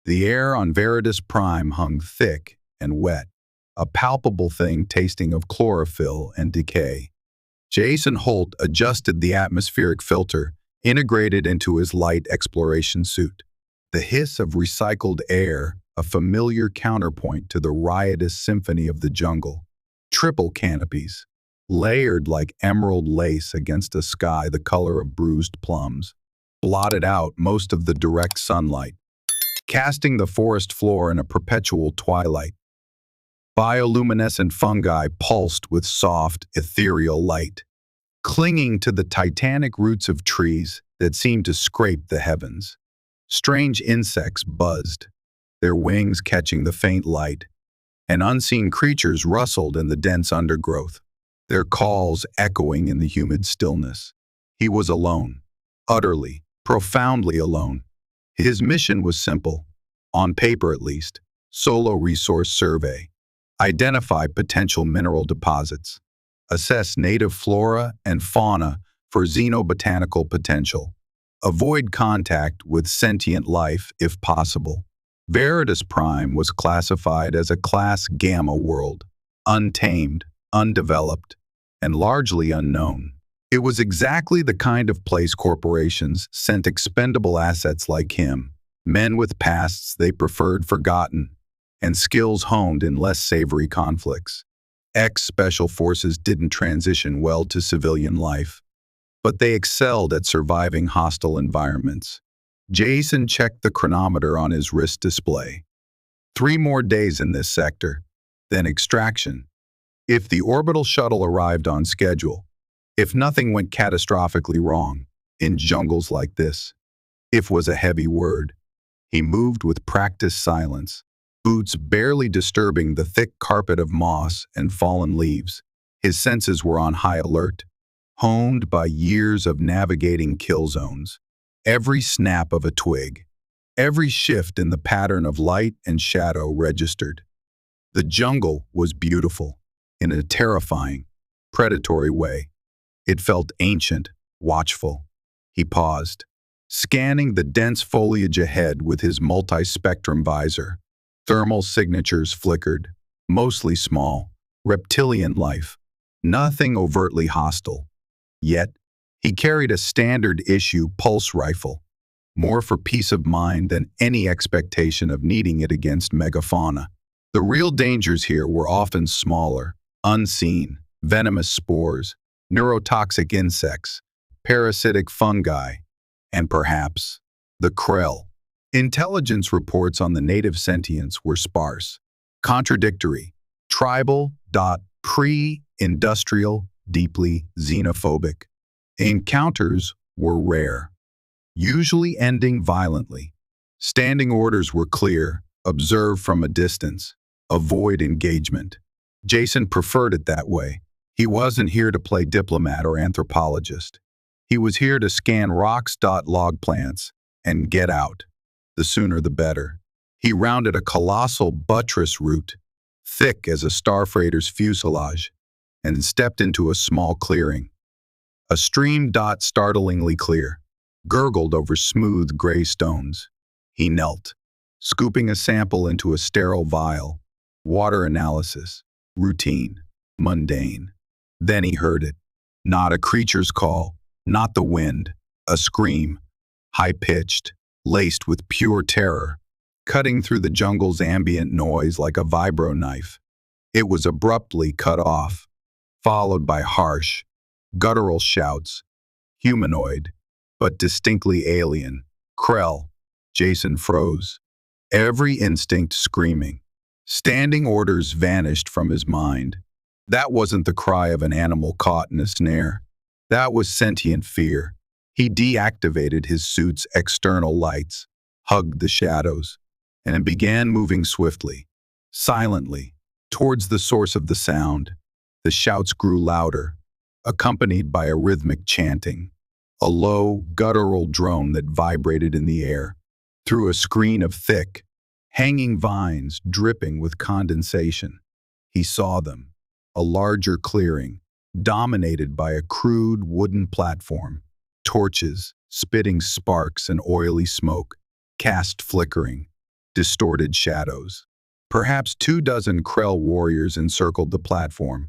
The air on Veridus Prime hung thick and wet, a palpable thing tasting of chlorophyll and decay. Jason Holt adjusted the atmospheric filter, integrated into his light exploration suit. The hiss of recycled air, a familiar counterpoint to the riotous symphony of the jungle. Triple canopies, layered like emerald lace against a sky the color of bruised plums, blotted out most of the direct sunlight, casting the forest floor in a perpetual twilight. Bioluminescent fungi pulsed with soft, ethereal light, clinging to the titanic roots of trees that seemed to scrape the heavens. Strange insects buzzed, their wings catching the faint light, and unseen creatures rustled in the dense undergrowth, their calls echoing in the humid stillness. He was alone, utterly, profoundly alone. His mission was simple, on paper at least: solo resource survey, identify potential mineral deposits, assess native flora and fauna for xenobotanical potential, avoid contact with sentient life if possible. Veridus Prime was classified as a Class Gamma world, untamed, undeveloped, and largely unknown. It was exactly the kind of place corporations sent expendable assets like him, men with pasts they preferred forgotten, and skills honed in less savory conflicts. Ex-Special Forces didn't transition well to civilian life, but they excelled at surviving hostile environments. Jason checked the chronometer on his wrist display. 3 more days in this sector, then extraction. If the orbital shuttle arrived on schedule, if nothing went catastrophically wrong, in jungles like this, if was a heavy word. He moved with practiced silence, boots barely disturbing the thick carpet of moss and fallen leaves. His senses were on high alert, honed by years of navigating kill zones. Every snap of a twig, every shift in the pattern of light and shadow registered. The jungle was beautiful, in a terrifying, predatory way. It felt ancient, watchful. He paused, scanning the dense foliage ahead with his multi-spectrum visor. Thermal signatures flickered, mostly small, reptilian life, nothing overtly hostile. Yet, he carried a standard-issue pulse rifle, more for peace of mind than any expectation of needing it against megafauna. The real dangers here were often smaller, unseen: venomous spores, neurotoxic insects, parasitic fungi, and perhaps the Krell. Intelligence reports on the native sentience were sparse, contradictory, tribal, pre-industrial, deeply xenophobic. Encounters were rare, usually ending violently. Standing orders were clear: observe from a distance, avoid engagement. Jason preferred it that way. He wasn't here to play diplomat or anthropologist. He was here to scan rocks, log plants, and get out. The sooner the better. He rounded a colossal buttress route, thick as a starfreighter's fuselage, and stepped into a small clearing. A stream, startlingly clear, gurgled over smooth gray stones. He knelt, scooping a sample into a sterile vial. Water analysis, routine, mundane. Then he heard it. Not a creature's call, not the wind, a scream, high-pitched, laced with pure terror, cutting through the jungle's ambient noise like a vibro knife. It was abruptly cut off, followed by harsh, guttural shouts, humanoid, but distinctly alien. Krell. Jason froze, every instinct screaming. Standing orders vanished from his mind. That wasn't the cry of an animal caught in a snare. That was sentient fear. He deactivated his suit's external lights, hugged the shadows, and began moving swiftly, silently, towards the source of the sound. The shouts grew louder, accompanied by a rhythmic chanting, a low, guttural drone that vibrated in the air. Through a screen of thick, hanging vines dripping with condensation, he saw them, a larger clearing, dominated by a crude wooden platform. Torches, spitting sparks and oily smoke, cast flickering, distorted shadows. Perhaps 24 Krell warriors encircled the platform.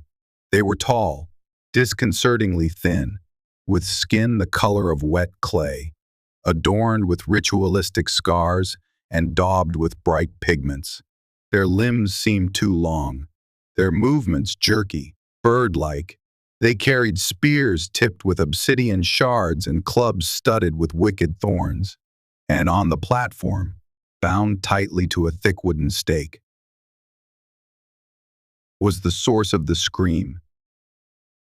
They were tall, disconcertingly thin, with skin the color of wet clay, adorned with ritualistic scars and daubed with bright pigments. Their limbs seemed too long, their movements jerky, bird-like. They carried spears tipped with obsidian shards and clubs studded with wicked thorns. And on the platform, bound tightly to a thick wooden stake, was the source of the scream.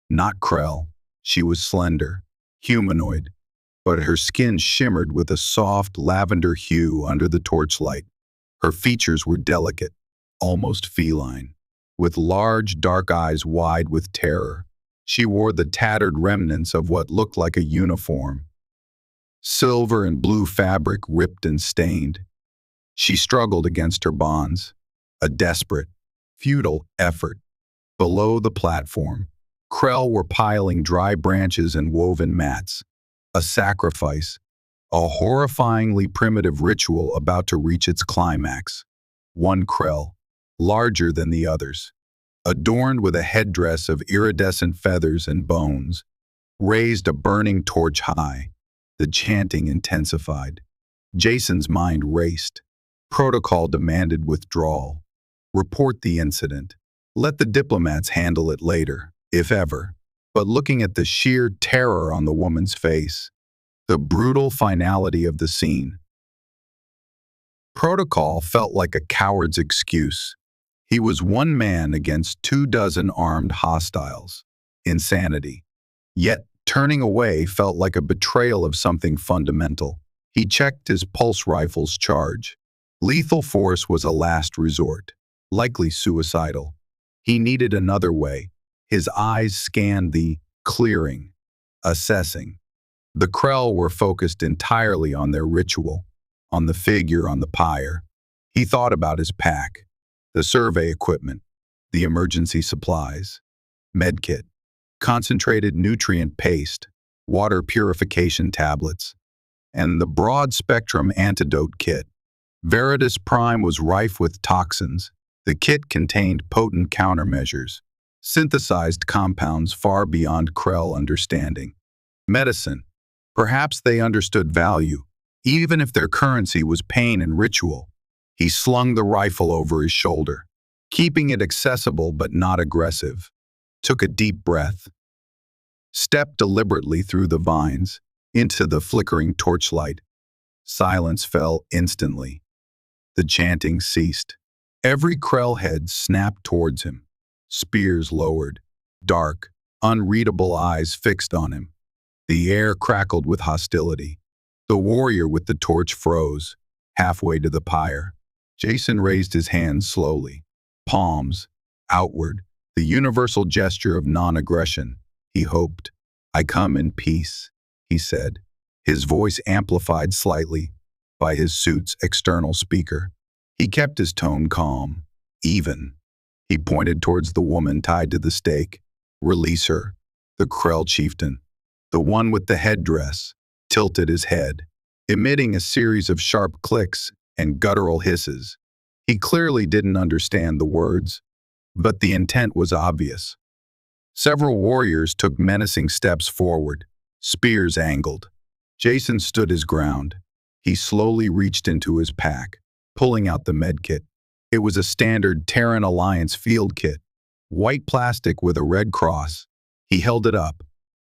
Not Krell. She was slender, humanoid, but her skin shimmered with a soft lavender hue under the torchlight. Her features were delicate, almost feline, with large dark eyes wide with terror. She wore the tattered remnants of what looked like a uniform, silver and blue fabric ripped and stained. She struggled against her bonds, a desperate, futile effort. Below the platform, Krell were piling dry branches and woven mats, a sacrifice, a horrifyingly primitive ritual about to reach its climax. One Krell, larger than the others, adorned with a headdress of iridescent feathers and bones, raised a burning torch high. The chanting intensified. Jason's mind raced. Protocol demanded withdrawal. Report the incident. Let the diplomats handle it later, if ever. But looking at the sheer terror on the woman's face, the brutal finality of the scene, Protocol felt like a coward's excuse. He was one man against 24 armed hostiles. Insanity. Yet, turning away felt like a betrayal of something fundamental. He checked his pulse rifle's charge. Lethal force was a last resort, likely suicidal. He needed another way. His eyes scanned the clearing, assessing. The Krell were focused entirely on their ritual, on the figure on the pyre. He thought about his pack, the survey equipment, the emergency supplies, medkit, concentrated nutrient paste, water purification tablets, and the broad-spectrum antidote kit. Veridus Prime was rife with toxins. The kit contained potent countermeasures, synthesized compounds far beyond Krell understanding. Medicine. Perhaps they understood value, even if their currency was pain and ritual. He slung the rifle over his shoulder, keeping it accessible but not aggressive. Took a deep breath. Stepped deliberately through the vines, into the flickering torchlight. Silence fell instantly. The chanting ceased. Every Krell head snapped towards him, spears lowered, dark, unreadable eyes fixed on him. The air crackled with hostility. The warrior with the torch froze, halfway to the pyre. Jason raised his hands slowly, palms outward, the universal gesture of non-aggression. He hoped. "I come in peace," he said, his voice amplified slightly by his suit's external speaker. He kept his tone calm, even. He pointed towards the woman tied to the stake. "Release her." The Krell chieftain, the one with the headdress, tilted his head, emitting a series of sharp clicks and guttural hisses. He clearly didn't understand the words, but the intent was obvious. Several warriors took menacing steps forward, spears angled. Jason stood his ground. He slowly reached into his pack, pulling out the medkit. It was a standard Terran Alliance field kit, white plastic with a red cross. He held it up.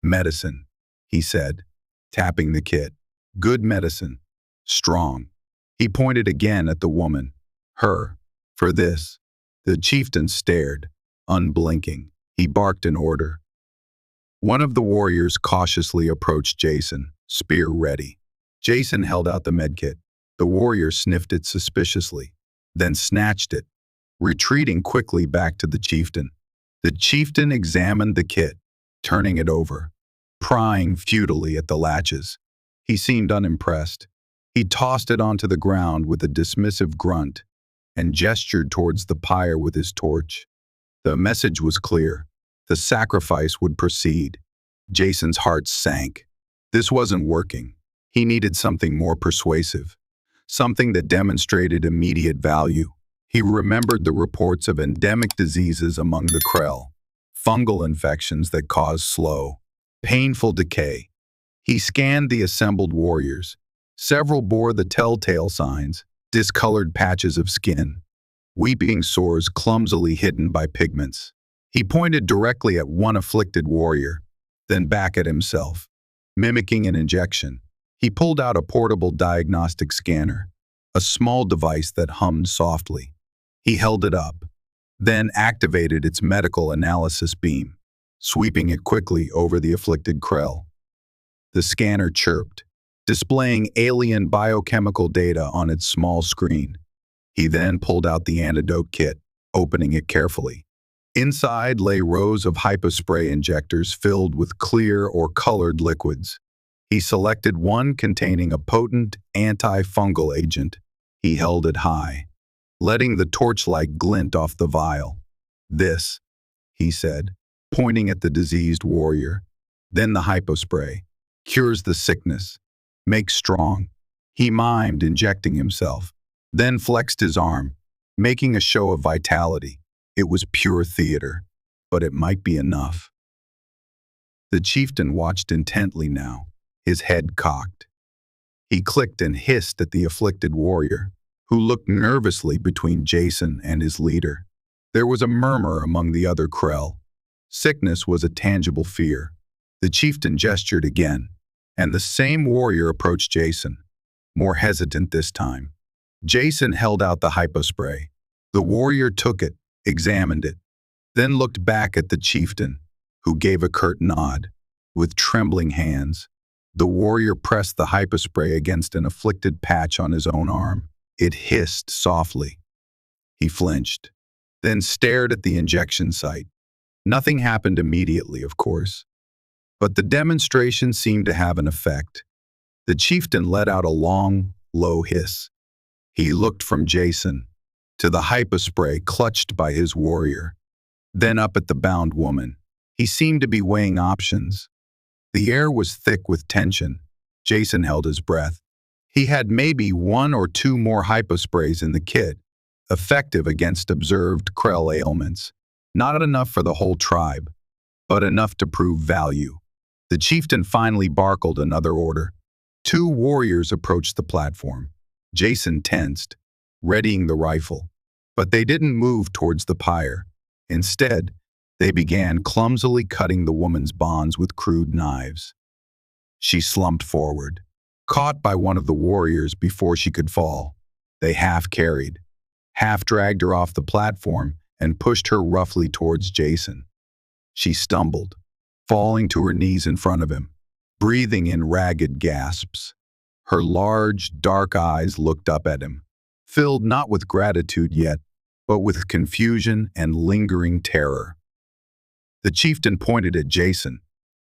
"Medicine," he said, tapping the kit. "Good medicine. Strong." He pointed again at the woman. "Her. For this." The chieftain stared, unblinking. He barked an order. One of the warriors cautiously approached Jason, spear ready. Jason held out the medkit. The warrior sniffed it suspiciously, then snatched it, retreating quickly back to the chieftain. The chieftain examined the kit, turning it over, prying futilely at the latches. He seemed unimpressed. He tossed it onto the ground with a dismissive grunt and gestured towards the pyre with his torch. The message was clear. The sacrifice would proceed. Jason's heart sank. This wasn't working. He needed something more persuasive, something that demonstrated immediate value. He remembered the reports of endemic diseases among the Krell, fungal infections that cause slow, painful decay. He scanned the assembled warriors. Several bore the telltale signs, discolored patches of skin, weeping sores clumsily hidden by pigments. He pointed directly at one afflicted warrior, then back at himself, mimicking an injection. He pulled out a portable diagnostic scanner, a small device that hummed softly. He held it up, then activated its medical analysis beam, sweeping it quickly over the afflicted Krell. The scanner chirped, displaying alien biochemical data on its small screen. He then pulled out the antidote kit, opening it carefully. Inside lay rows of hypospray injectors filled with clear or colored liquids. He selected one containing a potent antifungal agent. He held it high, letting the torchlight glint off the vial. "This," he said, pointing at the diseased warrior. "Then the hypospray. Cures the sickness. Makes strong." He mimed, injecting himself, then flexed his arm, making a show of vitality. It was pure theater, but it might be enough. The chieftain watched intently now, his head cocked. He clicked and hissed at the afflicted warrior, who looked nervously between Jason and his leader. There was a murmur among the other Krell. Sickness was a tangible fear. The chieftain gestured again, and the same warrior approached Jason, more hesitant this time. Jason held out the hypospray. The warrior took it, examined it, then looked back at the chieftain, who gave a curt nod. With trembling hands, the warrior pressed the hypospray against an afflicted patch on his own arm. It hissed softly. He flinched, then stared at the injection site. Nothing happened immediately, of course, but the demonstration seemed to have an effect. The chieftain let out a long, low hiss. He looked from Jason to the hypospray clutched by his warrior, then up at the bound woman. He seemed to be weighing options. The air was thick with tension. Jason held his breath. He had maybe one or two more hyposprays in the kit, effective against observed Krell ailments. Not enough for the whole tribe, but enough to prove value. The chieftain finally barkled another order. Two warriors approached the platform. Jason tensed, readying the rifle. But they didn't move towards the pyre. Instead, they began clumsily cutting the woman's bonds with crude knives. She slumped forward, caught by one of the warriors before she could fall. They half-carried, half-dragged her off the platform and pushed her roughly towards Jason. She stumbled, falling to her knees in front of him, breathing in ragged gasps. Her large, dark eyes looked up at him, filled not with gratitude yet, but with confusion and lingering terror. The chieftain pointed at Jason,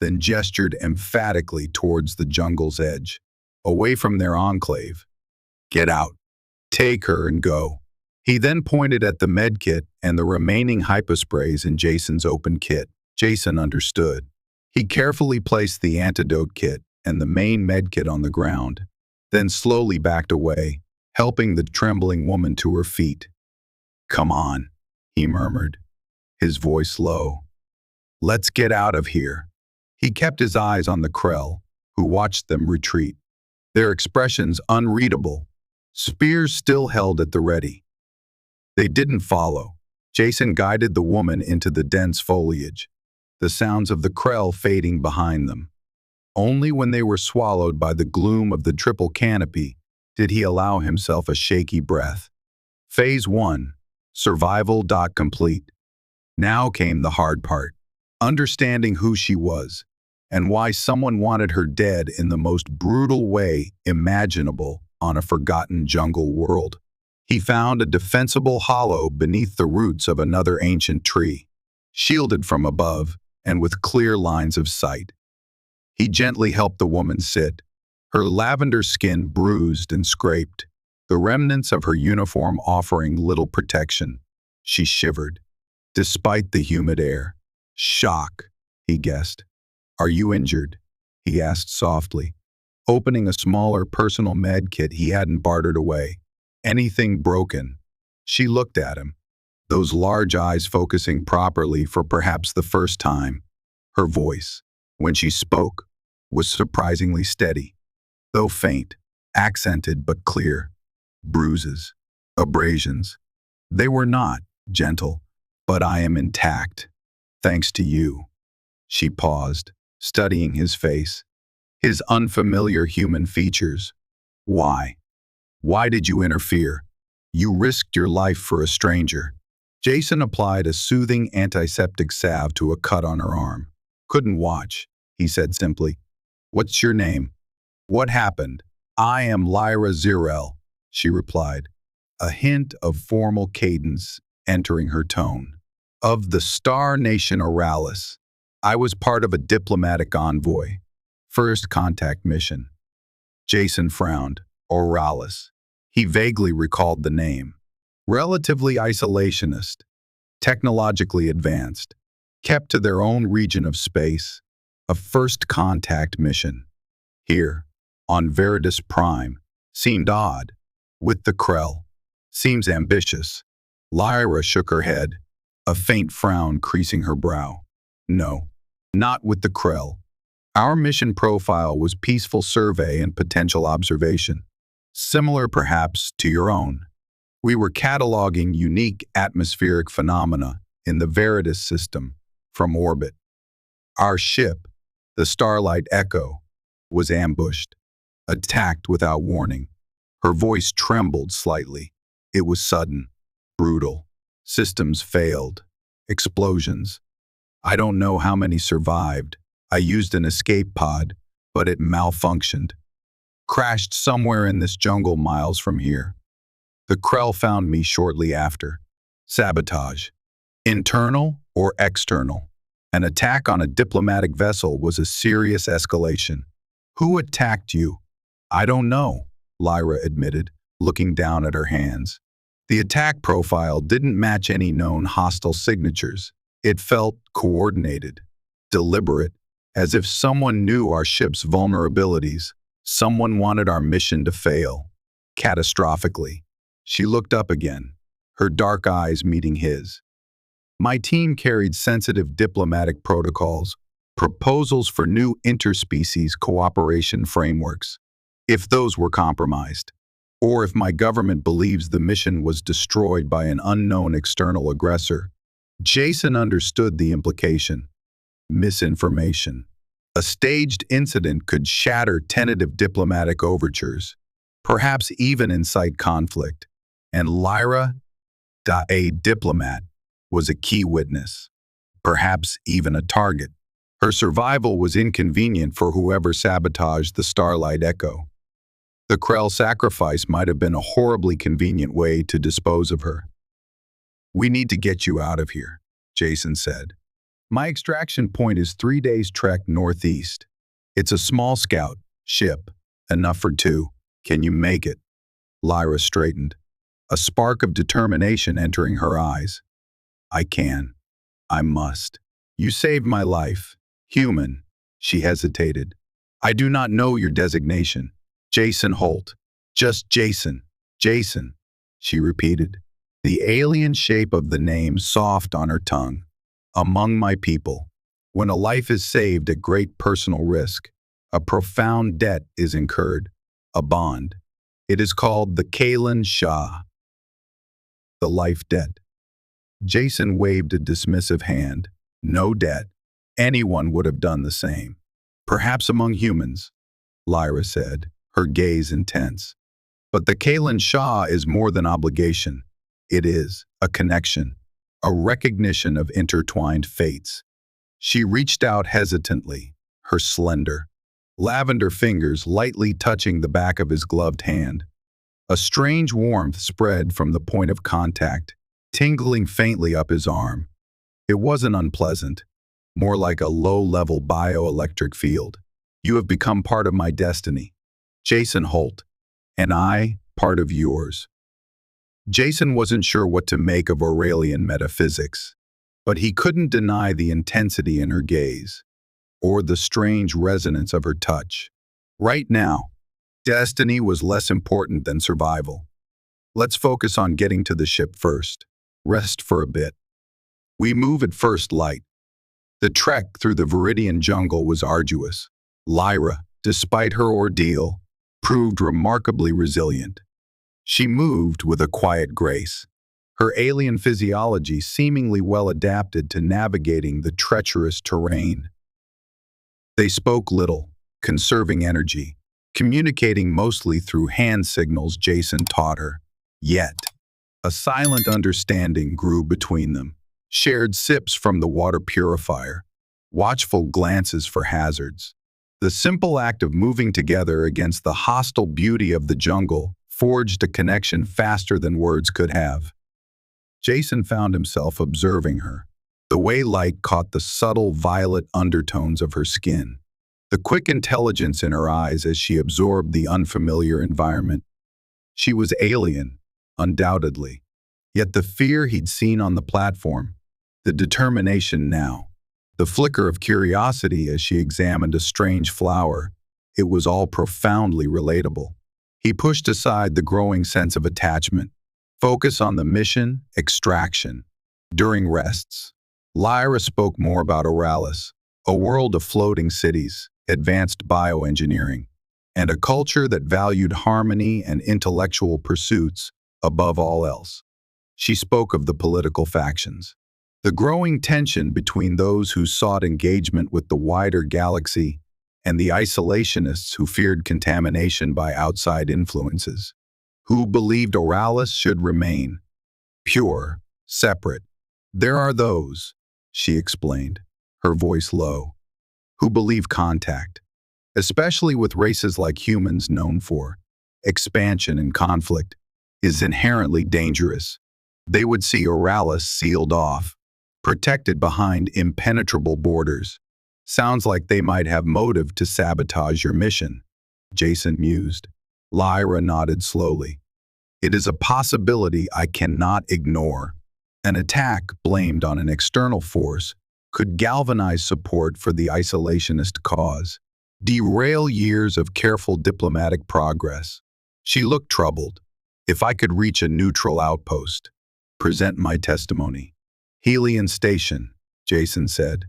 then gestured emphatically towards the jungle's edge, away from their enclave. "Get out. Take her and go." He then pointed at the medkit and the remaining hyposprays in Jason's open kit. Jason understood. He carefully placed the antidote kit and the main medkit on the ground, then slowly backed away, helping the trembling woman to her feet. "Come on," he murmured, his voice low. "Let's get out of here." He kept his eyes on the Krell, who watched them retreat, their expressions unreadable, spears still held at the ready. They didn't follow. Jason guided the woman into the dense foliage, the sounds of the Krell fading behind them. Only when they were swallowed by the gloom of the triple canopy did he allow himself a shaky breath. Phase 1, survival. Complete. Now came the hard part, understanding who she was, and why someone wanted her dead in the most brutal way imaginable on a forgotten jungle world. He found a defensible hollow beneath the roots of another ancient tree, shielded from above and with clear lines of sight. He gently helped the woman sit, her lavender skin bruised and scraped, the remnants of her uniform offering little protection. She shivered, despite the humid air. "Shock," he guessed. "Are you injured?" he asked softly. opening a smaller personal med kit he hadn't bartered away. Anything broken? She looked at him, those large eyes focusing properly for perhaps the first time. Her voice, when she spoke, was surprisingly steady, though faint, accented but clear. Bruises, abrasions. They were not gentle, but I am intact, thanks to you. She paused, studying his face, his unfamiliar human features. Why? Why did you interfere? You risked your life for a stranger. Jason applied a soothing antiseptic salve to a cut on her arm. Couldn't watch, he said simply. What's your name? What happened? I am Lyra Zirell, she replied, a hint of formal cadence entering her tone. Of the Star Nation Oralis. I was part of a diplomatic envoy. First contact mission. Jason frowned. Oralis. He vaguely recalled the name. Relatively isolationist, technologically advanced, kept to their own region of space. A first contact mission. Here, on Veridus Prime, seemed odd. With the Krell. Seems ambitious. Lyra shook her head, a faint frown creasing her brow. No, not with the Krell. Our mission profile was peaceful survey and potential observation. Similar perhaps to your own. We were cataloging unique atmospheric phenomena in the Veridus system from orbit. Our ship, the Starlight Echo, was ambushed, attacked without warning. Her voice trembled slightly. It was sudden, brutal. Systems failed. Explosions. I don't know how many survived. I used an escape pod, but it malfunctioned. Crashed somewhere in this jungle miles from here. The Krell found me shortly after. Sabotage. Internal or external? An attack on a diplomatic vessel was a serious escalation. Who attacked you? I don't know, Lyra admitted, looking down at her hands. The attack profile didn't match any known hostile signatures. It felt coordinated, deliberate, as if someone knew our ship's vulnerabilities. Someone wanted our mission to fail, catastrophically. She looked up again, her dark eyes meeting his. My team carried sensitive diplomatic protocols, proposals for new interspecies cooperation frameworks. If those were compromised, or if my government believes the mission was destroyed by an unknown external aggressor, Jason understood the implication. Misinformation. A staged incident could shatter tentative diplomatic overtures, perhaps even incite conflict, and Lyra, a diplomat, was a key witness, perhaps even a target. Her survival was inconvenient for whoever sabotaged the Starlight Echo. The Krell sacrifice might have been a horribly convenient way to dispose of her. We need to get you out of here, Jason said. My extraction point is 3 days' trek northeast. It's a small scout ship, enough for 2. Can you make it? Lyra straightened, a spark of determination entering her eyes. I can. I must. You saved my life. Human. She hesitated. I do not know your designation. Jason Holt. Just Jason. Jason, she repeated, the alien shape of the name soft on her tongue. Among my people, when a life is saved at great personal risk, a profound debt is incurred, a bond. It is called the Kalen Shah, the life debt. Jason waved a dismissive hand. No debt. Anyone would have done the same. Perhaps among humans, Lyra said, her gaze intense. But the Kalen Shah is more than obligation. It is a connection. A recognition of intertwined fates. She reached out hesitantly, her slender, lavender fingers lightly touching the back of his gloved hand. A strange warmth spread from the point of contact, tingling faintly up his arm. It wasn't unpleasant, more like a low-level bioelectric field. You have become part of my destiny, Jason Holt, and I part of yours. Jason wasn't sure what to make of Aurelian metaphysics, but he couldn't deny the intensity in her gaze, or the strange resonance of her touch. Right now, destiny was less important than survival. Let's focus on getting to the ship first. Rest for a bit. We move at first light. The trek through the Viridian jungle was arduous. Lyra, despite her ordeal, proved remarkably resilient. She moved with a quiet grace, her alien physiology seemingly well adapted to navigating the treacherous terrain. They spoke little, conserving energy, communicating mostly through hand signals Jason taught her. Yet, a silent understanding grew between them, shared sips from the water purifier, watchful glances for hazards. The simple act of moving together against the hostile beauty of the jungle forged a connection faster than words could have. Jason found himself observing her, the way light caught the subtle violet undertones of her skin, the quick intelligence in her eyes as she absorbed the unfamiliar environment. She was alien, undoubtedly, yet the fear he'd seen on the platform, the determination now, the flicker of curiosity as she examined a strange flower, it was all profoundly relatable. He pushed aside the growing sense of attachment, focus on the mission, extraction. During rests, Lyra spoke more about Oralis, a world of floating cities, advanced bioengineering, and a culture that valued harmony and intellectual pursuits above all else. She spoke of the political factions, the growing tension between those who sought engagement with the wider galaxy and the isolationists who feared contamination by outside influences, who believed Oralis should remain pure, separate. There are those, she explained, her voice low, who believe contact, especially with races like humans known for expansion and conflict, is inherently dangerous. They would see Oralis sealed off, protected behind impenetrable borders. Sounds like they might have motive to sabotage your mission, Jason mused. Lyra nodded slowly. It is a possibility I cannot ignore. An attack blamed on an external force could galvanize support for the isolationist cause, derail years of careful diplomatic progress. She looked troubled. If I could reach a neutral outpost, present my testimony. Helion Station, Jason said.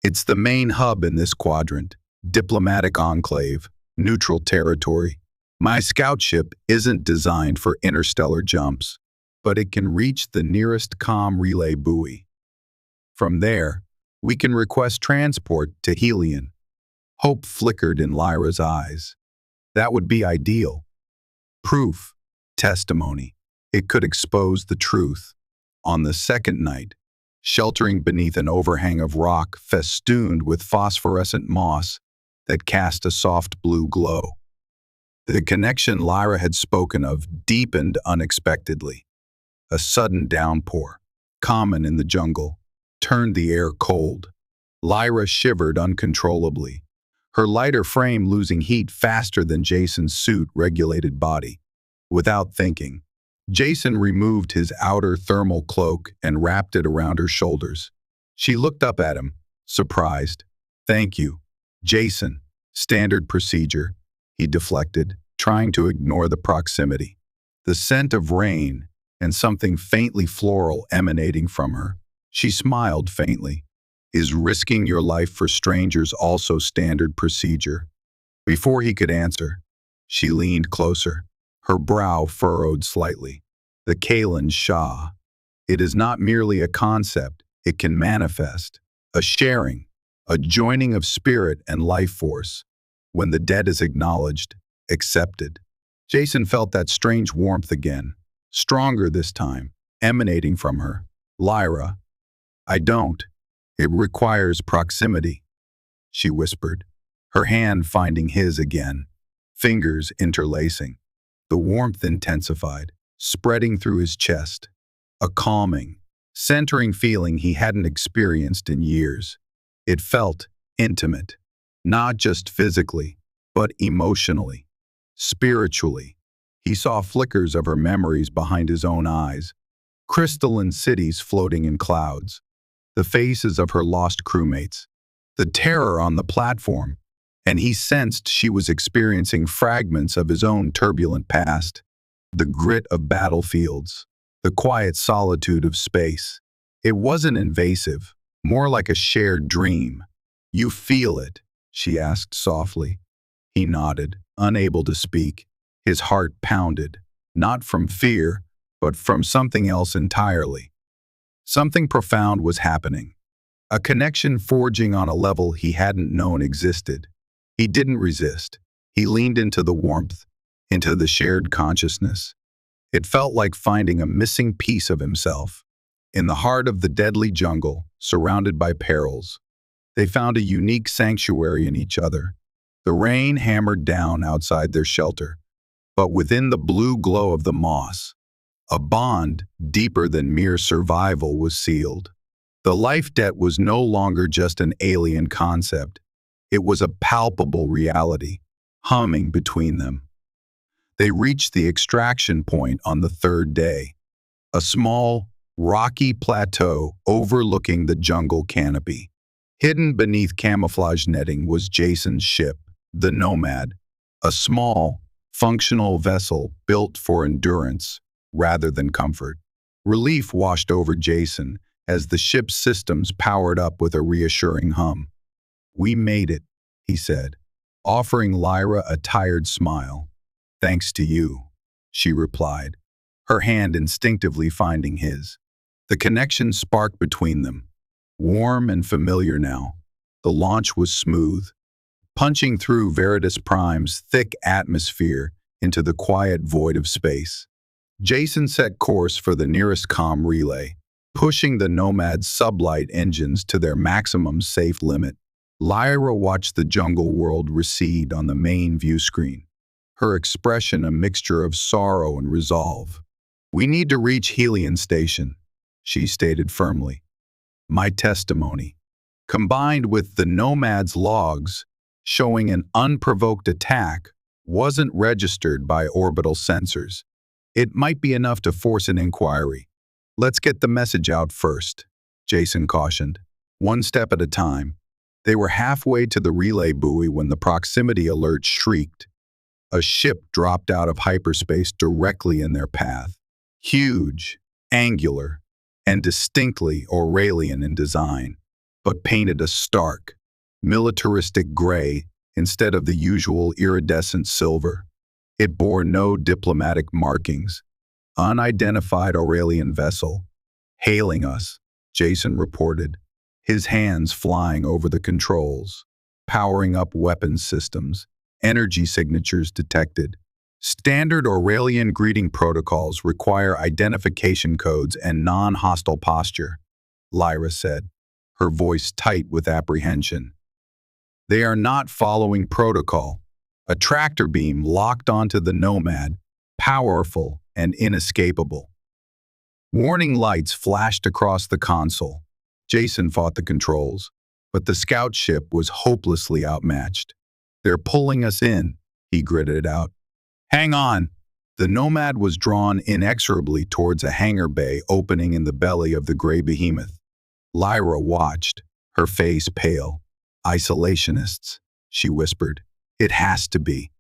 It's the main hub in this quadrant, diplomatic enclave, neutral territory. My scout ship isn't designed for interstellar jumps, but it can reach the nearest comm relay buoy. From there, we can request transport to Helion. Hope flickered in Lyra's eyes. That would be ideal. Proof, testimony. It could expose the truth. On the second night, sheltering beneath an overhang of rock festooned with phosphorescent moss that cast a soft blue glow, the connection Lyra had spoken of deepened unexpectedly. A sudden downpour, common in the jungle, turned the air cold. Lyra shivered uncontrollably, her lighter frame losing heat faster than Jason's suit-regulated body. Without thinking, Jason removed his outer thermal cloak and wrapped it around her shoulders. She looked up at him, surprised. Thank you, Jason. Standard procedure, he deflected, trying to ignore the proximity. The scent of rain and something faintly floral emanating from her. She smiled faintly. Is risking your life for strangers also standard procedure? Before he could answer, she leaned closer, her brow furrowed slightly. The Kalan Shah. It is not merely a concept, it can manifest. A sharing, a joining of spirit and life force. When the dead is acknowledged, accepted. Jason felt that strange warmth again, stronger this time, emanating from her. Lyra. I don't. It requires proximity, she whispered, her hand finding his again, fingers interlacing. The warmth intensified, spreading through his chest, a calming, centering feeling he hadn't experienced in years. It felt intimate, not just physically, but emotionally, spiritually. He saw flickers of her memories behind his own eyes, crystalline cities floating in clouds, the faces of her lost crewmates, the terror on the platform, and he sensed she was experiencing fragments of his own turbulent past. The grit of battlefields, the quiet solitude of space. It wasn't invasive, more like a shared dream. "You feel it?" she asked softly. He nodded, unable to speak. His heart pounded, not from fear, but from something else entirely. Something profound was happening. A connection forging on a level he hadn't known existed. He didn't resist. He leaned into the warmth, into the shared consciousness. It felt like finding a missing piece of himself. In the heart of the deadly jungle, surrounded by perils, they found a unique sanctuary in each other. The rain hammered down outside their shelter, but within the blue glow of the moss, a bond deeper than mere survival was sealed. The life debt was no longer just an alien concept. It was a palpable reality, humming between them. They reached the extraction point on the third day, a small, rocky plateau overlooking the jungle canopy. Hidden beneath camouflage netting was Jason's ship, the Nomad, a small, functional vessel built for endurance rather than comfort. Relief washed over Jason as the ship's systems powered up with a reassuring hum. "We made it," he said, offering Lyra a tired smile. "Thanks to you," she replied, her hand instinctively finding his. The connection sparked between them, warm and familiar now. The launch was smooth, punching through Veridus Prime's thick atmosphere into the quiet void of space. Jason set course for the nearest comm relay, pushing the Nomad's sublight engines to their maximum safe limit. Lyra watched the jungle world recede on the main view screen, her expression a mixture of sorrow and resolve. "We need to reach Helion Station," she stated firmly. "My testimony, combined with the Nomad's logs showing an unprovoked attack, wasn't registered by orbital sensors. It might be enough to force an inquiry. Let's get the message out first," Jason cautioned. One step at a time. They were halfway to the relay buoy when the proximity alert shrieked. A ship dropped out of hyperspace directly in their path. Huge, angular, and distinctly Aurelian in design, but painted a stark, militaristic gray instead of the usual iridescent silver. It bore no diplomatic markings. "Unidentified Aurelian vessel. Hailing us," Jason reported, his hands flying over the controls, powering up weapons systems. Energy signatures detected. "Standard Aurelian greeting protocols require identification codes and non-hostile posture," Lyra said, her voice tight with apprehension. "They are not following protocol." A tractor beam locked onto the Nomad, powerful and inescapable. Warning lights flashed across the console. Jason fought the controls, but the scout ship was hopelessly outmatched. "They're pulling us in," he gritted out. "Hang on." The Nomad was drawn inexorably towards a hangar bay opening in the belly of the gray behemoth. Lyra watched, her face pale. "Isolationists," she whispered. "It has to be.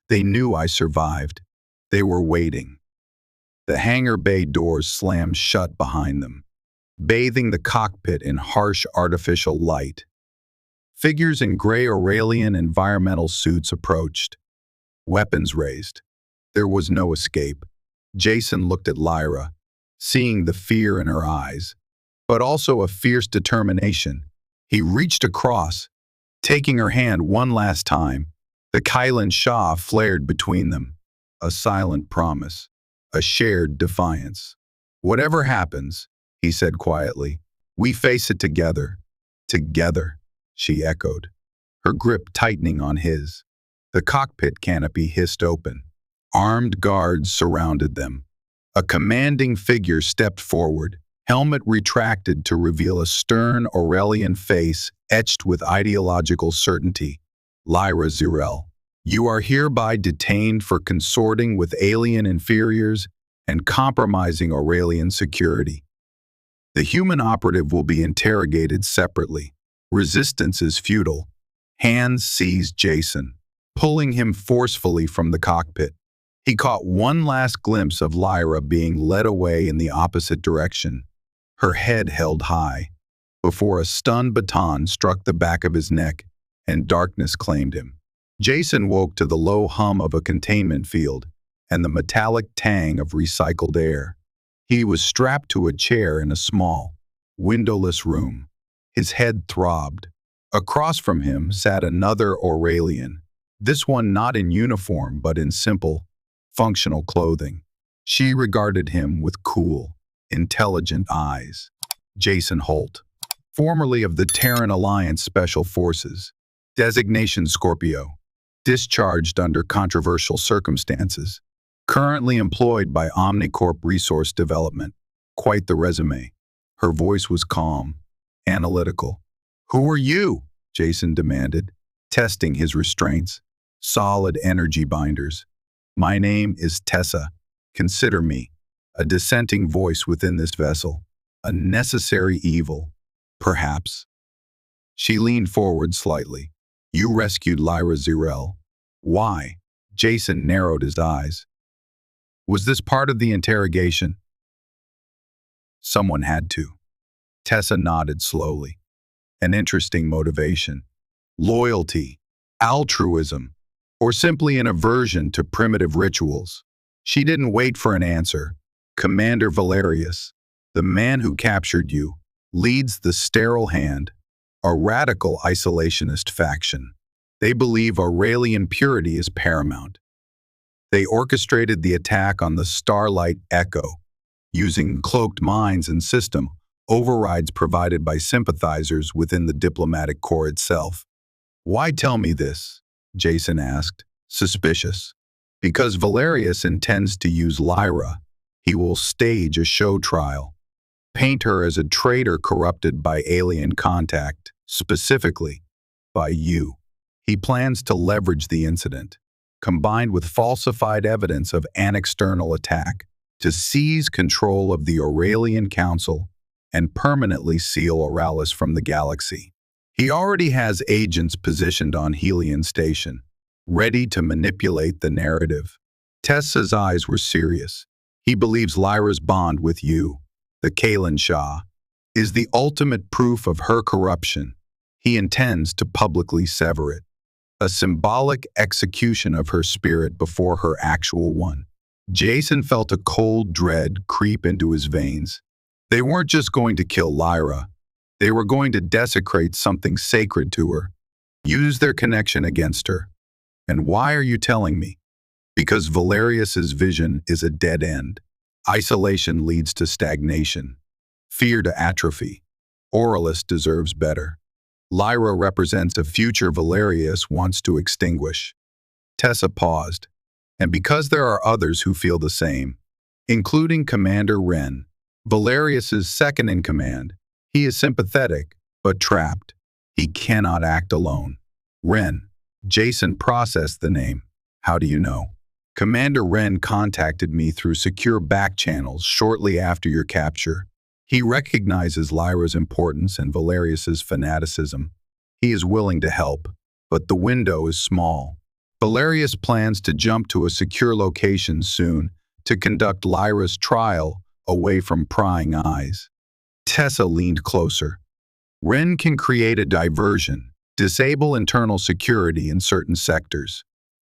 They knew I survived. They were waiting." The hangar bay doors slammed shut behind them, bathing the cockpit in harsh artificial light. Figures in gray Aurelian environmental suits approached, weapons raised. There was no escape. Jason looked at Lyra, seeing the fear in her eyes, but also a fierce determination. He reached across, taking her hand one last time. The Kylan Shah flared between them, a silent promise, a shared defiance. "Whatever happens," he said quietly, "we face it together." "Together," she echoed, her grip tightening on his. The cockpit canopy hissed open. Armed guards surrounded them. A commanding figure stepped forward, helmet retracted to reveal a stern Aurelian face etched with ideological certainty. "Lyra Zirell, you are hereby detained for consorting with alien inferiors and compromising Aurelian security. The human operative will be interrogated separately. Resistance is futile." Hands seized Jason, pulling him forcefully from the cockpit. He caught one last glimpse of Lyra being led away in the opposite direction, her head held high, before a stunned baton struck the back of his neck and darkness claimed him. Jason woke to the low hum of a containment field and the metallic tang of recycled air. He was strapped to a chair in a small, windowless room. His head throbbed. Across from him sat another Aurelian, this one not in uniform but in simple, functional clothing. She regarded him with cool, intelligent eyes. Jason Holt, formerly of the Terran Alliance Special Forces, designation Scorpio, discharged under controversial circumstances, currently employed by Omnicorp Resource Development. Quite the resume. Her voice was calm, analytical. "Who are you?" Jason demanded, testing his restraints. Solid energy binders. "My name is Tessa. Consider me a dissenting voice within this vessel, a necessary evil, perhaps." She leaned forward slightly. "You rescued Lyra Zirell. Why?" Jason narrowed his eyes. "Was this part of the interrogation?" "Someone had to." Tessa nodded slowly. "An interesting motivation. Loyalty, altruism, or simply an aversion to primitive rituals." She didn't wait for an answer. "Commander Valerius, the man who captured you, leads the Sterile Hand, a radical isolationist faction. They believe Aurelian purity is paramount. They orchestrated the attack on the Starlight Echo, using cloaked minds and system overrides provided by sympathizers within the diplomatic corps itself." "Why tell me this?" Jason asked, suspicious. "Because Valerius intends to use Lyra. He will stage a show trial, paint her as a traitor corrupted by alien contact, specifically by you. He plans to leverage the incident, combined with falsified evidence of an external attack, to seize control of the Aurelian Council and permanently seal Oralis from the galaxy. He already has agents positioned on Helion Station, ready to manipulate the narrative." Tessa's eyes were serious. "He believes Lyra's bond with you, the Kalan Shah, is the ultimate proof of her corruption. He intends to publicly sever it, a symbolic execution of her spirit before her actual one." Jason felt a cold dread creep into his veins. They weren't just going to kill Lyra. They were going to desecrate something sacred to her, use their connection against her. "And why are you telling me?" "Because Valerius's vision is a dead end. Isolation leads to stagnation, fear to atrophy. Oralis deserves better. Lyra represents a future Valerius wants to extinguish." Tessa paused. "And because there are others who feel the same, including Commander Wren, Valerius's second in command. He is sympathetic, but trapped. He cannot act alone." "Wren." Jason processed the name. "How do you know?" "Commander Wren contacted me through secure back channels shortly after your capture. He recognizes Lyra's importance and Valerius's fanaticism. He is willing to help, but the window is small. Valerius plans to jump to a secure location soon to conduct Lyra's trial away from prying eyes." Tessa leaned closer. "Wren can create a diversion, disable internal security in certain sectors,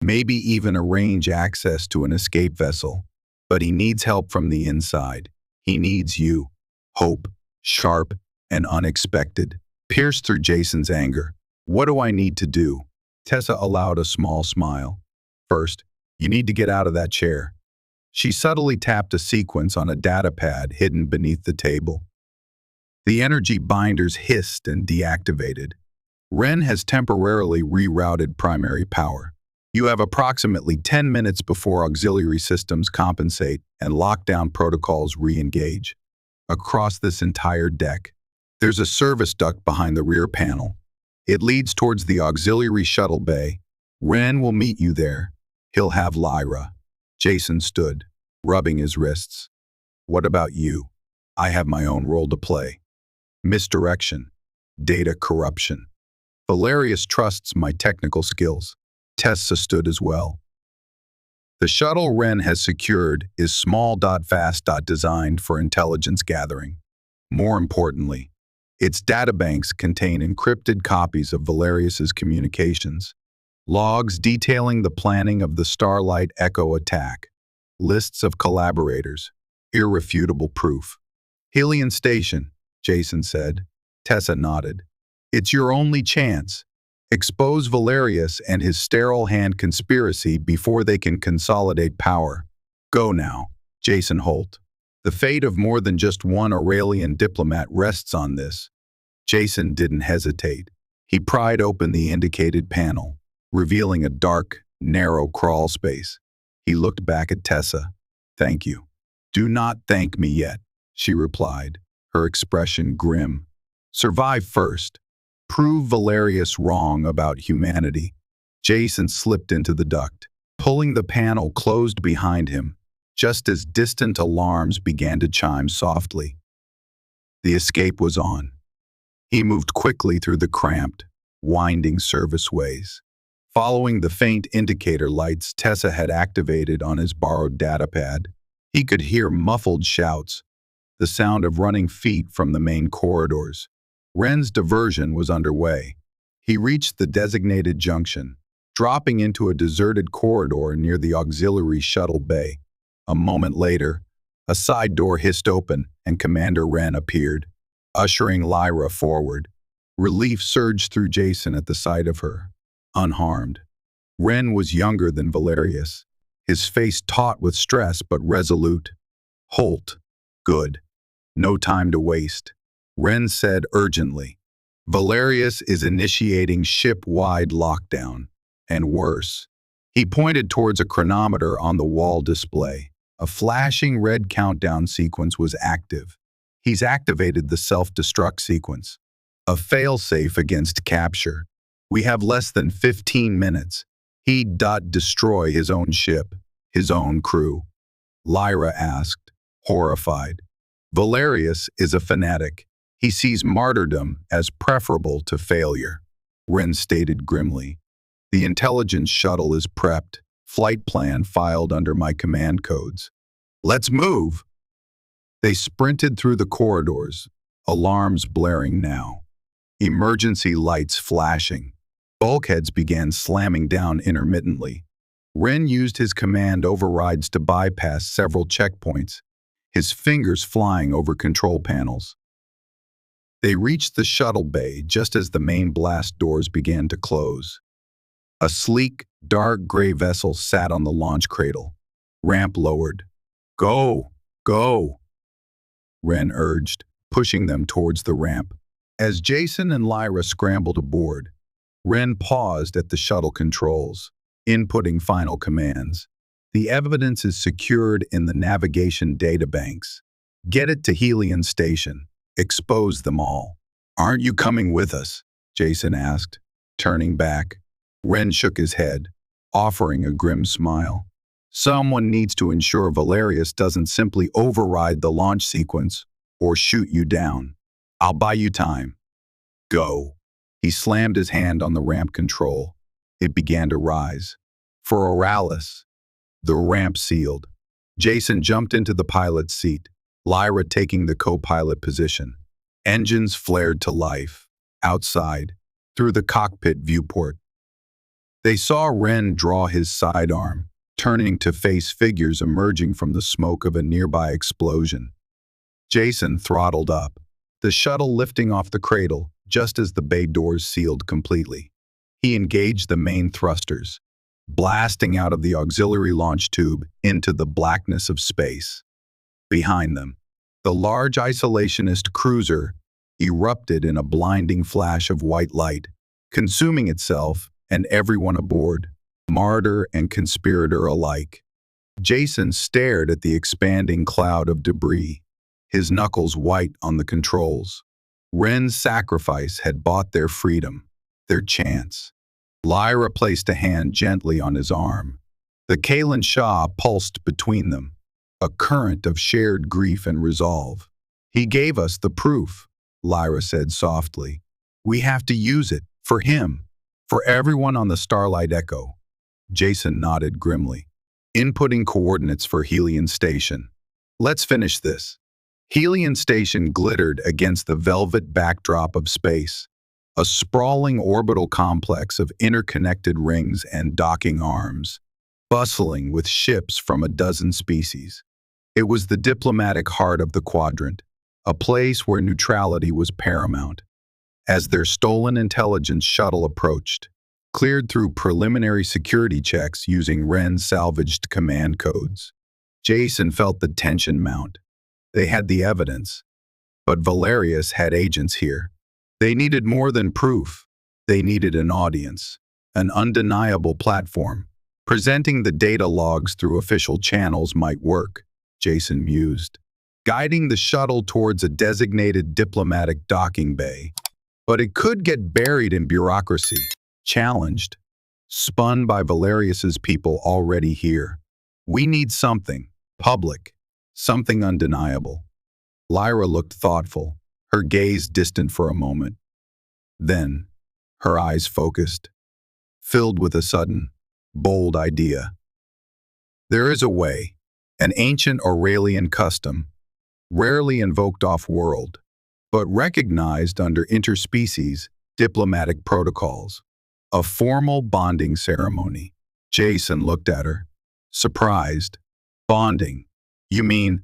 maybe even arrange access to an escape vessel. But he needs help from the inside. He needs you. Hope, sharp and unexpected." Pierced through Jason's anger. "What do I need to do?" Tessa allowed a small smile. "First, you need to get out of that chair." She subtly tapped a sequence on a data pad hidden beneath the table. The energy binders hissed and deactivated. "Wren has temporarily rerouted primary power. You have approximately 10 minutes before auxiliary systems compensate and lockdown protocols re-engage. Across this entire deck, there's a service duct behind the rear panel. It leads towards the auxiliary shuttle bay. Wren will meet you there. He'll have Lyra." Jason stood, rubbing his wrists. "What about you? I have my own role to play. Misdirection, data corruption. Valerius trusts my technical skills. Tessa stood as well. The shuttle Wren has secured is small.fast.designed for intelligence gathering. More importantly, its databanks contain encrypted copies of Valerius's communications, logs detailing the planning of the Starlight Echo attack, lists of collaborators, irrefutable proof. Helion Station, Jason said. Tessa nodded. It's your only chance. Expose Valerius and his sterile hand conspiracy before they can consolidate power. Go now, Jason Holt. The fate of more than just one Aurelian diplomat rests on this. Jason didn't hesitate. He pried open the indicated panel, revealing a dark, narrow crawl space. He looked back at Tessa. Thank you. Do not thank me yet, she replied, her expression grim. Survive first. Prove Valerius wrong about humanity. Jason slipped into the duct, pulling the panel closed behind him, just as distant alarms began to chime softly. The escape was on. He moved quickly through the cramped, winding serviceways. Following the faint indicator lights Tessa had activated on his borrowed datapad, he could hear muffled shouts, the sound of running feet from the main corridors. Wren's diversion was underway. He reached the designated junction, dropping into a deserted corridor near the auxiliary shuttle bay. A moment later, a side door hissed open and Commander Wren appeared, ushering Lyra forward. Relief surged through Jason at the sight of her, unharmed. Wren was younger than Valerius, his face taut with stress but resolute. Holt. Good. No time to waste. Wren said urgently. Valerius is initiating ship-wide lockdown. And worse. He pointed towards a chronometer on the wall display. A flashing red countdown sequence was active. He's activated the self-destruct sequence. A failsafe against capture. We have less than 15 minutes. He'd destroy his own ship, his own crew. Lyra asked, horrified. Valerius is a fanatic. He sees martyrdom as preferable to failure. Wren stated grimly. The intelligence shuttle is prepped. Flight plan filed under my command codes. Let's move! They sprinted through the corridors, alarms blaring now. Emergency lights flashing. Bulkheads began slamming down intermittently. Wren used his command overrides to bypass several checkpoints, his fingers flying over control panels. They reached the shuttle bay just as the main blast doors began to close. A sleek, dark gray vessel sat on the launch cradle. Ramp lowered. Go! Go! Wren urged, pushing them towards the ramp. As Jason and Lyra scrambled aboard, Wren paused at the shuttle controls, inputting final commands. The evidence is secured in the navigation databanks. Get it to Helion Station. Expose them all. Aren't you coming with us? Jason asked, turning back. Wren shook his head, offering a grim smile. Someone needs to ensure Valerius doesn't simply override the launch sequence or shoot you down. I'll buy you time. Go. He slammed his hand on the ramp control. It began to rise. For Oralis, the ramp sealed. Jason jumped into the pilot's seat, Lyra taking the co-pilot position. Engines flared to life. Outside, through the cockpit viewport, they saw Wren draw his sidearm, turning to face figures emerging from the smoke of a nearby explosion. Jason throttled up, the shuttle lifting off the cradle just as the bay doors sealed completely. He engaged the main thrusters, blasting out of the auxiliary launch tube into the blackness of space. Behind them, the large isolationist cruiser erupted in a blinding flash of white light, consuming itself and everyone aboard, martyr and conspirator alike. Jason stared at the expanding cloud of debris, his knuckles white on the controls. Wren's sacrifice had bought their freedom, their chance. Lyra placed a hand gently on his arm. The Kalen Shah pulsed between them, a current of shared grief and resolve. He gave us the proof, Lyra said softly. We have to use it, For him, for everyone on the Starlight Echo. Jason nodded grimly. Inputting coordinates for Helion Station. Let's finish this. Helion Station glittered against the velvet backdrop of space, a sprawling orbital complex of interconnected rings and docking arms, bustling with ships from a dozen species. It was the diplomatic heart of the quadrant, a place where neutrality was paramount. As their stolen intelligence shuttle approached, cleared through preliminary security checks using Wren's salvaged command codes, Jason felt the tension mount. They had the evidence, but Valerius had agents here. They needed more than proof. They needed an audience, an undeniable platform. Presenting the data logs through official channels might work, Jason mused, guiding the shuttle towards a designated diplomatic docking bay. But it could get buried in bureaucracy, challenged, spun by Valerius's people already here. We need something public, something undeniable. Lyra looked thoughtful, her gaze distant for a moment. Then, her eyes focused, filled with a sudden, bold idea. There is a way, an ancient Aurelian custom, rarely invoked off-world, but recognized under interspecies diplomatic protocols. A formal bonding ceremony. Jason looked at her, surprised. Bonding? You mean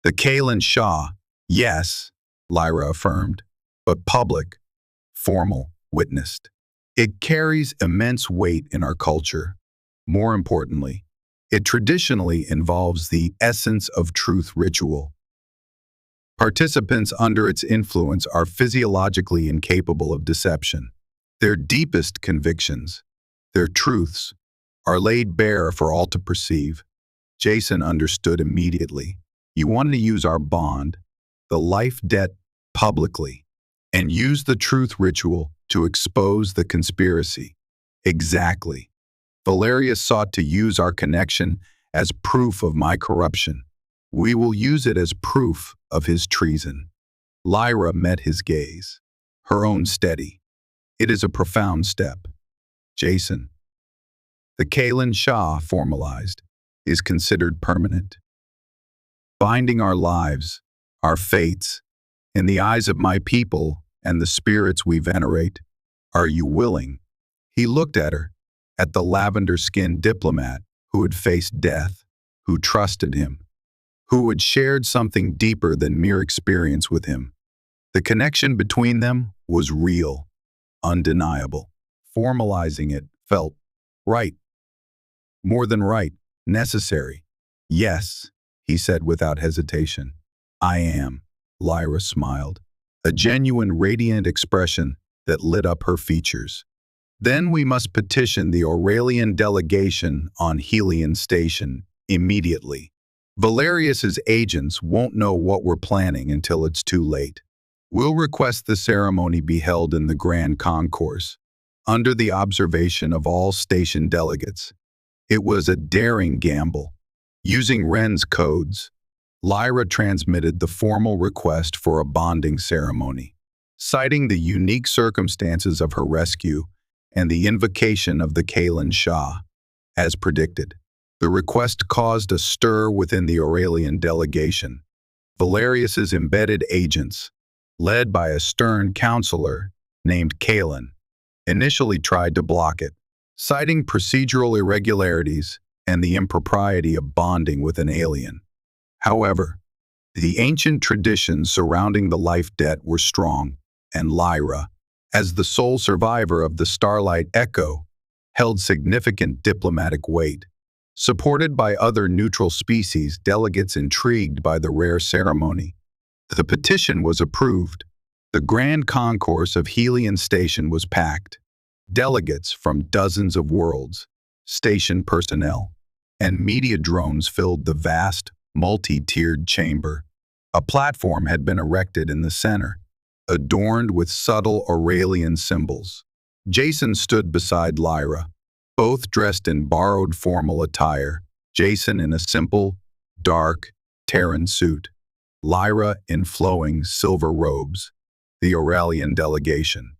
the Kalen Shah? Yes, Lyra affirmed, but public, formal, witnessed. It carries immense weight in our culture. More importantly, it traditionally involves the essence of truth ritual. Participants under its influence are physiologically incapable of deception. Their deepest convictions, their truths, are laid bare for all to perceive. Jason understood immediately. You wanted to use our bond, the life debt, publicly, and use the truth ritual to expose the conspiracy. Exactly. Valerius sought to use our connection as proof of my corruption. We will use it as proof of his treason. Lyra met his gaze, her own steady. It is a profound step. Jason. The Kalen Shah, formalized, is considered permanent. Binding our lives, our fates, in the eyes of my people and the spirits we venerate. Are you willing? He looked at her, at the lavender-skinned diplomat who had faced death, who trusted him, who had shared something deeper than mere experience with him. The connection between them was real, undeniable. Formalizing it felt right. More than right, necessary. Yes, he said without hesitation. I am, Lyra smiled, a genuine radiant expression that lit up her features. Then we must petition the Aurelian delegation on Helion Station immediately. Valerius's agents won't know what we're planning until it's too late. We'll request the ceremony be held in the Grand Concourse, under the observation of all station delegates. It was a daring gamble. Using Wren's codes, Lyra transmitted the formal request for a bonding ceremony, citing the unique circumstances of her rescue and the invocation of the Kalen Shah. As predicted, the request caused a stir within the Aurelian delegation. Valerius's embedded agents, led by a stern counselor named Kalen, initially tried to block it, citing procedural irregularities and the impropriety of bonding with an alien. However, the ancient traditions surrounding the life debt were strong, and Lyra, as the sole survivor of the Starlight Echo, held significant diplomatic weight. Supported by other neutral species delegates intrigued by the rare ceremony, the petition was approved. The Grand Concourse of Helion Station was packed. Delegates from dozens of worlds, station personnel, and media drones filled the vast, multi-tiered chamber. A platform had been erected in the center, adorned with subtle Aurelian symbols. Jason stood beside Lyra, both dressed in borrowed formal attire, Jason in a simple, dark, Terran suit, Lyra in flowing silver robes. The Aurelian delegation,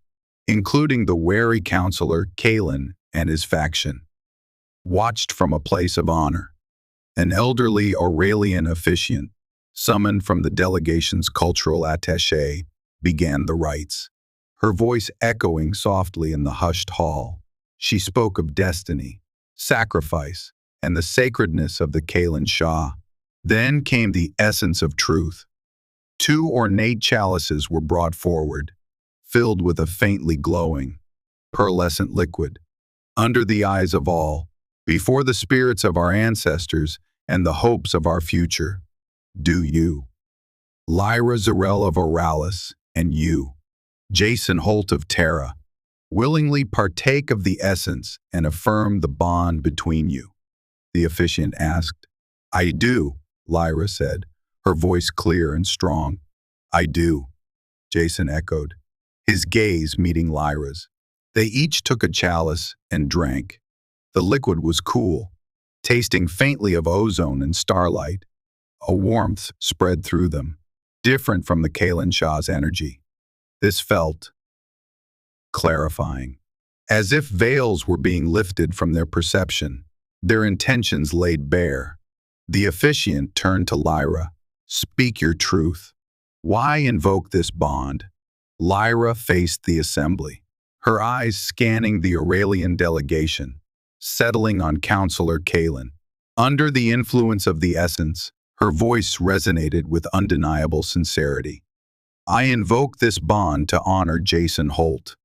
including the wary counselor Kalen and his faction, watched from a place of honor. An elderly Aurelian officiant, summoned from the delegation's cultural attaché, began the rites. Her voice echoing softly in the hushed hall, she spoke of destiny, sacrifice, and the sacredness of the Kalen Shah. Then came the essence of truth. Two ornate chalices were brought forward, filled with a faintly glowing, pearlescent liquid. Under the eyes of all, before the spirits of our ancestors and the hopes of our future, do you, Lyra Zirell of Oralis, and you, Jason Holt of Terra, willingly partake of the essence and affirm the bond between you? The officiant asked. I do, Lyra said, her voice clear and strong. I do, Jason echoed, his gaze meeting Lyra's. They each took a chalice and drank. The liquid was cool, tasting faintly of ozone and starlight. A warmth spread through them, different from the Kalen Shah's energy. This felt clarifying, as if veils were being lifted from their perception, their intentions laid bare. The officiant turned to Lyra. Speak your truth. Why invoke this bond? Lyra faced the assembly, her eyes scanning the Aurelian delegation, settling on Counselor Kalen. Under the influence of the essence, her voice resonated with undeniable sincerity. I invoke this bond to honor Jason Holt,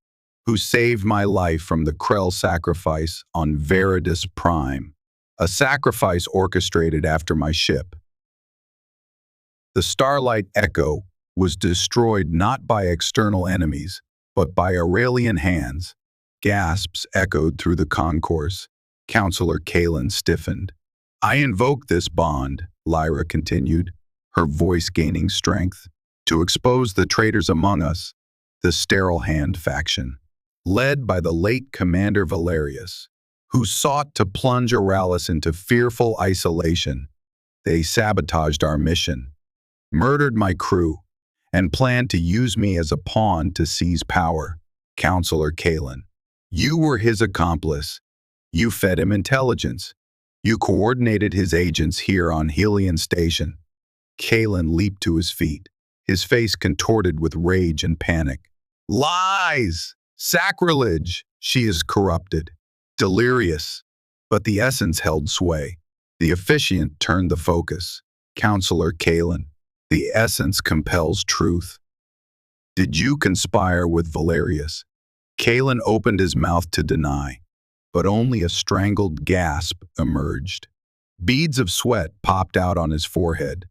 who saved my life from the Krell sacrifice on Veridus Prime, a sacrifice orchestrated after my ship. The Starlight Echo was destroyed not by external enemies, but by Aurelian hands. Gasps echoed through the concourse. Counselor Kalen stiffened. I invoke this bond, Lyra continued, her voice gaining strength, to expose the traitors among us, the Sterile Hand faction, led by the late Commander Valerius, who sought to plunge Oralis into fearful isolation. They sabotaged our mission, murdered my crew, and planned to use me as a pawn to seize power. Counselor Kalen, you were his accomplice. You fed him intelligence. You coordinated his agents here on Helion Station. Kalen leaped to his feet, his face contorted with rage and panic. Lies! Sacrilege! She is corrupted, delirious. But the essence held sway. The officiant turned the focus. Counselor Kalen, the essence compels truth. Did you conspire with Valerius? Kalen opened his mouth to deny, but only a strangled gasp emerged. Beads of sweat popped out on his forehead.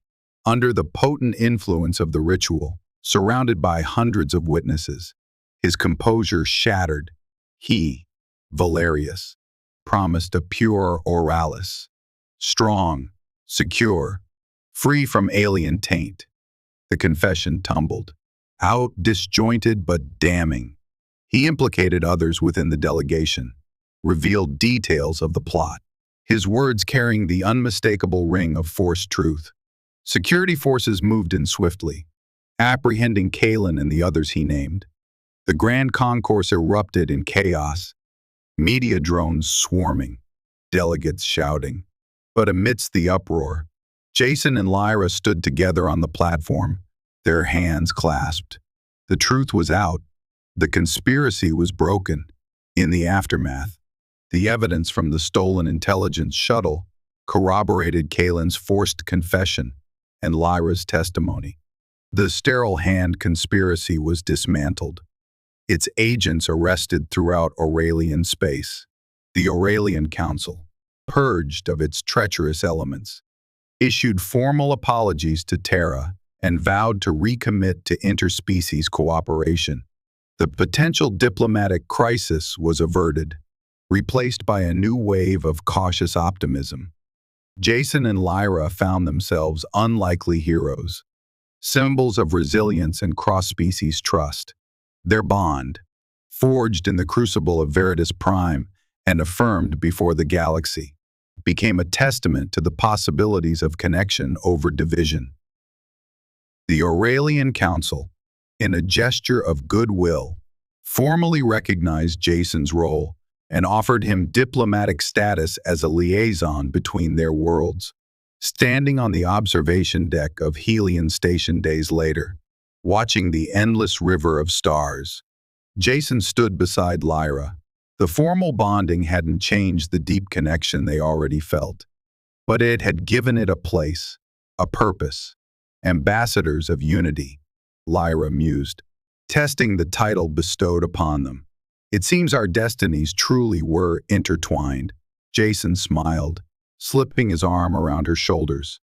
Under the potent influence of the ritual, surrounded by hundreds of witnesses, his composure shattered. He, Valerius, promised a pure Oralis, strong, secure, free from alien taint. The confession tumbled out, disjointed but damning. He implicated others within the delegation, revealed details of the plot, his words carrying the unmistakable ring of forced truth. Security forces moved in swiftly, apprehending Kalen and the others he named. The grand concourse erupted in chaos, media drones swarming, delegates shouting. But amidst the uproar, Jason and Lyra stood together on the platform, their hands clasped. The truth was out. The conspiracy was broken. In the aftermath, the evidence from the stolen intelligence shuttle corroborated Kalen's forced confession and Lyra's testimony. The Sterile Hand conspiracy was dismantled, its agents arrested throughout Aurelian space. The Aurelian Council, purged of its treacherous elements, issued formal apologies to Terra and vowed to recommit to interspecies cooperation. The potential diplomatic crisis was averted, replaced by a new wave of cautious optimism. Jason and Lyra found themselves unlikely heroes, symbols of resilience and cross-species trust. Their bond, forged in the crucible of Veridus Prime and affirmed before the galaxy, became a testament to the possibilities of connection over division. The Aurelian Council, in a gesture of goodwill, formally recognized Jason's role and offered him diplomatic status as a liaison between their worlds. Standing on the observation deck of Helion Station days later, watching the endless river of stars, Jason stood beside Lyra. The formal bonding hadn't changed the deep connection they already felt, but it had given it a place, a purpose. Ambassadors of unity, Lyra mused, testing the title bestowed upon them. It seems our destinies truly were intertwined. Jason smiled, slipping his arm around her shoulders.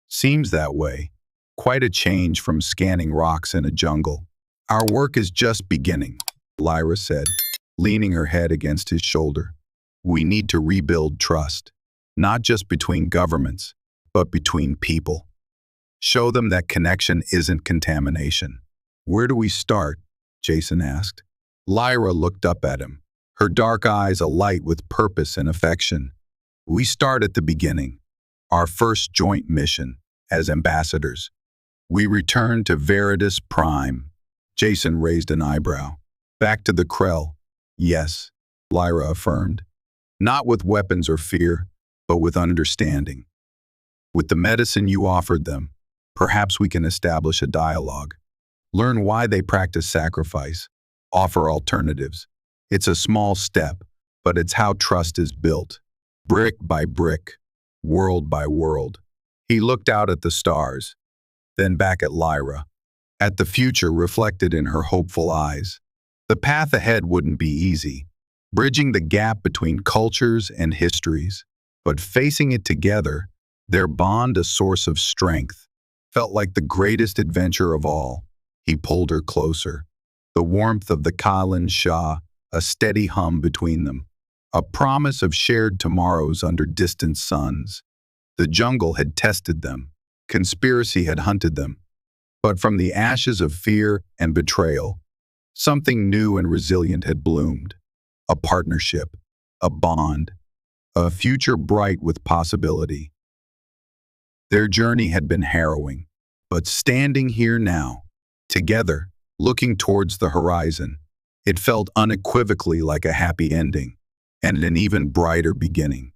Seems that way. Quite a change from scanning rocks in a jungle. Our work is just beginning, Lyra said, leaning her head against his shoulder. We need to rebuild trust, not just between governments, but between people. Show them that connection isn't contamination. Where do we start? Jason asked. Lyra looked up at him, her dark eyes alight with purpose and affection. We start at the beginning, our first joint mission as ambassadors. We return to Veridus Prime. Jason raised an eyebrow. Back to the Krell. Yes, Lyra affirmed. Not with weapons or fear, but with understanding. With the medicine you offered them, perhaps we can establish a dialogue. Learn why they practice sacrifice. Offer alternatives. It's a small step, but it's how trust is built. Brick by brick, world by world. He looked out at the stars, then back at Lyra, at the future reflected in her hopeful eyes. The path ahead wouldn't be easy, bridging the gap between cultures and histories, but facing it together, their bond a source of strength, felt like the greatest adventure of all. He pulled her closer. The warmth of the Kalan Shah, a steady hum between them, a promise of shared tomorrows under distant suns. The jungle had tested them, conspiracy had hunted them, but from the ashes of fear and betrayal, something new and resilient had bloomed. A partnership, a bond, a future bright with possibility. Their journey had been harrowing, but standing here now, together, looking towards the horizon, it felt unequivocally like a happy ending and an even brighter beginning.